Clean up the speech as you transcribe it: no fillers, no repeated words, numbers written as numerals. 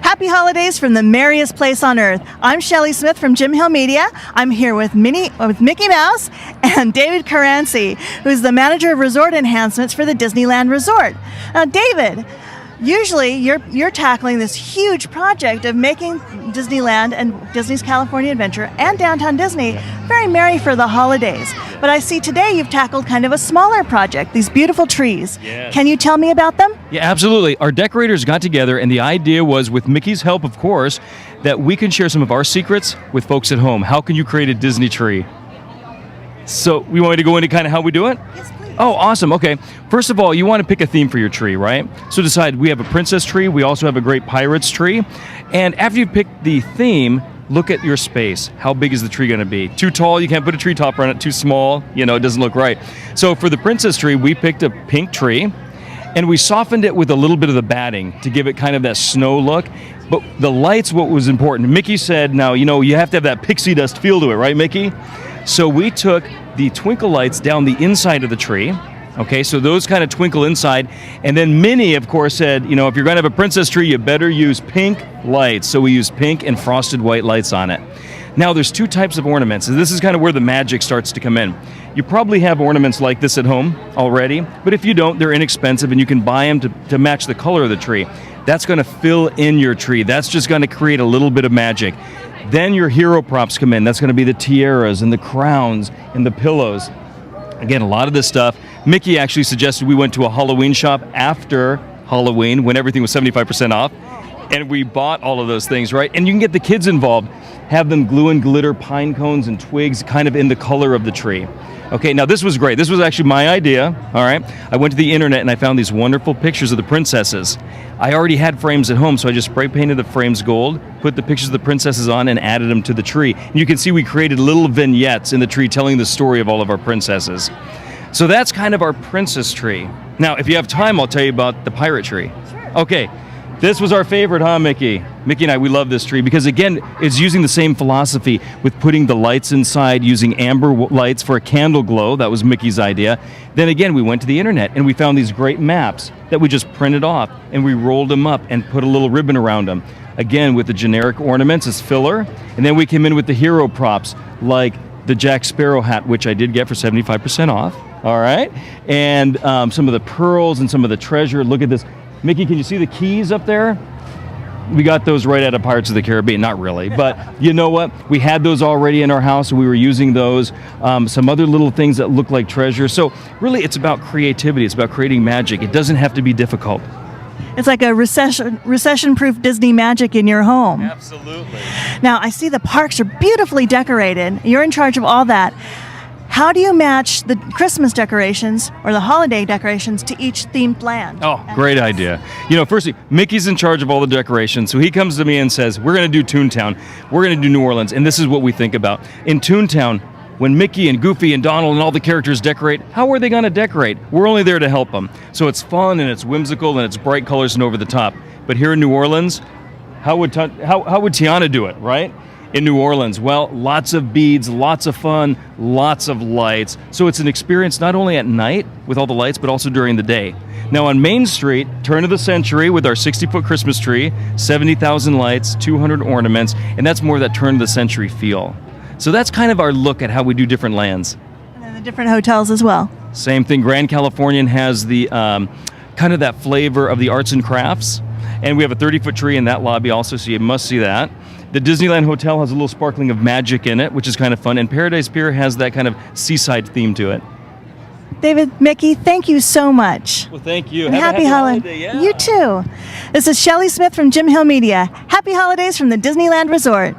Happy holidays from the merriest place on earth. I'm Shelly Smith from Jim Hill Media. I'm here with Mickey Mouse and David Caransi, who's the manager of resort enhancements for the Disneyland Resort. Now, David, usually you're tackling this huge project of making Disneyland and Disney's California Adventure and Downtown Disney very merry for the holidays. But I see today you've tackled kind of a smaller project, these beautiful trees. Yes. Can you tell me about them? Yeah, absolutely. Our decorators got together, and the idea was, with Mickey's help, of course, that we can share some of our secrets with folks at home. How can you create a Disney tree? So we wanted to go into kind of how we do it? Yes, please. Oh, awesome. Okay. First of all, you want to pick a theme for your tree, right? So decide, we have a princess tree. We also have a great pirates tree. And after you pick the theme, look at your space. How big is the tree going to be? Too tall, you can't put a tree topper on it. Too small, it doesn't look right. So for the princess tree, we picked a pink tree, and we softened it with a little bit of the batting to give it kind of that snow look. But the lights, what was important. Mickey said, now, you have to have that pixie dust feel to it, right, Mickey? So we took the twinkle lights down the inside of the tree. Okay, so those kind of twinkle inside. And then Minnie, of course, said, if you're going to have a princess tree, you better use pink lights. So we used pink and frosted white lights on it. Now, there's two types of ornaments, and this is kind of where the magic starts to come in. You probably have ornaments like this at home already, but if you don't, they're inexpensive, and you can buy them to match the color of the tree. That's going to fill in your tree. That's just going to create a little bit of magic. Then your hero props come in. That's going to be the tiaras and the crowns and the pillows. Again, a lot of this stuff. Mickey actually suggested we went to a Halloween shop after Halloween when everything was 75% off, and we bought all of those things, right? And you can get the kids involved. Have them glue and glitter pine cones and twigs kind of in the color of the tree. Okay, now this was great. This was actually my idea, all right? I went to the internet and I found these wonderful pictures of the princesses. I already had frames at home, so I just spray painted the frames gold, put the pictures of the princesses on, and added them to the tree. And you can see we created little vignettes in the tree telling the story of all of our princesses. So that's kind of our princess tree. Now, if you have time, I'll tell you about the pirate tree. Sure. Okay, this was our favorite, huh, Mickey? Mickey and I, we love this tree because, again, it's using the same philosophy with putting the lights inside, using amber lights for a candle glow. That was Mickey's idea. Then again, we went to the internet and we found these great maps that we just printed off, and we rolled them up and put a little ribbon around them. Again, with the generic ornaments as filler. And then we came in with the hero props, like the Jack Sparrow hat, which I did get for 75% off. All right. And some of the pearls and some of the treasure. Look at this. Mickey, can you see the keys up there? We got those right out of Pirates of the Caribbean. Not really, but you know what? We had those already in our house, and we were using those. Some other little things that look like treasure. So really, it's about creativity. It's about creating magic. It doesn't have to be difficult. It's like a recession-proof Disney magic in your home. Absolutely. Now, I see the parks are beautifully decorated. You're in charge of all that. How do you match the Christmas decorations or the holiday decorations to each themed land? Oh, great idea. Firstly, Mickey's in charge of all the decorations, so he comes to me and says, we're going to do Toontown, we're going to do New Orleans, and this is what we think about. In Toontown, when Mickey and Goofy and Donald and all the characters decorate, how are they going to decorate? We're only there to help them. So it's fun and it's whimsical and it's bright colors and over the top. But here in New Orleans, how would Tiana do it, right? In New Orleans, well, lots of beads, lots of fun, lots of lights. So it's an experience not only at night with all the lights, but also during the day. Now on Main Street, turn of the century with our 60-foot Christmas tree, 70,000 lights, 200 ornaments, and that's more that turn of the century feel. So that's kind of our look at how we do different lands. And then the different hotels as well. Same thing. Grand Californian has the kind of that flavor of the arts and crafts. And we have a 30-foot tree in that lobby also, so you must see that. The Disneyland Hotel has a little sparkling of magic in it, which is kind of fun. And Paradise Pier has that kind of seaside theme to it. David, Mickey, thank you so much. Well, thank you. And Have happy a holiday. Yeah. You too. This is Shelly Smith from Jim Hill Media. Happy holidays from the Disneyland Resort.